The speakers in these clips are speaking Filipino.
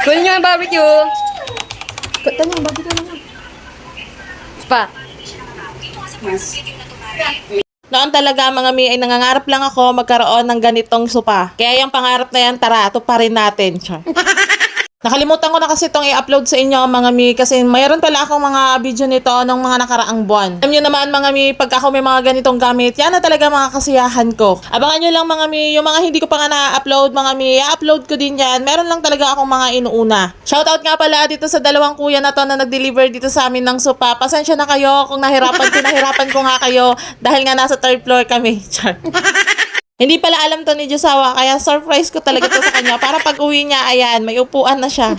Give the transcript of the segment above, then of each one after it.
Kunin nyo ang barbecue. Kunin nyo ang barbecue naman. Pa. Noon talaga mga mi ay nangangarap lang ako magkaroon ng ganitong sopa. Kaya yung pangarap na yan, tara, tuparin natin. Char. Nakalimutan ko na kasi itong i-upload sa inyo mga mi kasi mayroon pala akong mga video nito nung mga nakaraang buwan. Alam nyo naman mga mi, pagka ako may mga ganitong gamit, yan na talaga mga kasiyahan ko. Abangan nyo lang mga mi, yung mga hindi ko pa nga na-upload mga mi, i-upload ko din yan. Meron lang talaga akong mga inuuna. Shoutout nga pala dito sa dalawang kuya na to na nag-deliver dito sa amin ng sopa. Pasensya na kayo kung pinahirapan ko nga kayo dahil nga nasa third floor kami. Char. Hindi pala alam to ni Josawa, kaya surprise ko talaga to sa kanya para pag uwi niya, ayan, may upuan na siya.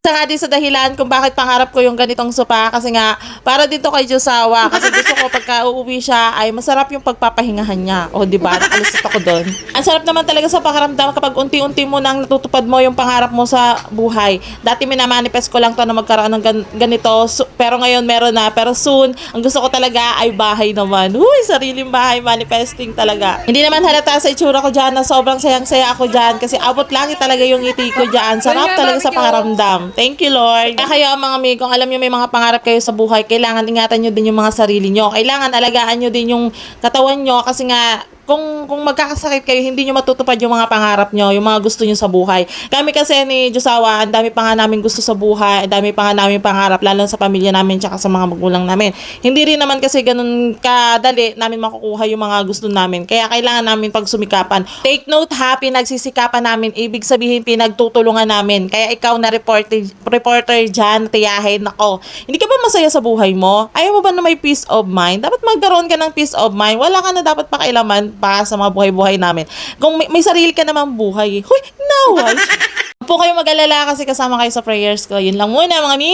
Isa nga din sa dahilan kung bakit pangarap ko yung ganitong sopa kasi nga para dito kay Josawa kasi gusto ko pagka uuwi siya ay masarap yung pagpapahingahan niya. O di ba? Nakalusot ako doon. Ang sarap naman talaga sa pakiramdam kapag unti-unti mo nang natutupad mo yung pangarap mo sa buhay. Dati minamanifest ko lang to na magkaroon ng ganito pero ngayon meron na. Pero soon, ang gusto ko talaga ay bahay naman. Uy, sariling bahay, manifesting talaga. Hindi naman halata sa itsura ko dyan na sobrang sayang-saya ako dyan kasi abot langit talaga yung ngiti ko dyan. Sarap talaga sa pakiramdam. Thank you, Lord. Kaya kayo, mga amigo, kung alam nyo may mga pangarap kayo sa buhay, kailangan ingatan nyo din yung mga sarili nyo. Kailangan alagaan nyo din yung katawan nyo kasi nga, kung magkakasakit kayo, hindi nyo matutupad yung mga pangarap nyo, yung mga gusto nyo sa buhay. Kami kasi ni Josawa, ang dami pa nga namin gusto sa buhay, ang dami pa nga namin pangarap, lalo sa pamilya namin, tsaka sa mga magulang namin. Hindi rin naman kasi ganun kadali namin makukuha yung mga gusto namin. Kaya kailangan namin pagsumikapan. Take note ha, pinagsisikapan namin, ibig sabihin pinagtutulungan namin. Kaya ikaw na reporter dyan, tiyahin, nako. Hindi ka ba masaya sa buhay mo? Ayaw mo ba na may peace of mind? Dapat magkaroon ka ng peace of mind. Wala ka na dapat pakailaman pa sa mga buhay-buhay namin. Kung may sarili ka naman buhay, huy, naway. Po kayo mag-alala kasi kasama kayo sa prayers ko. Yun lang muna mga mi.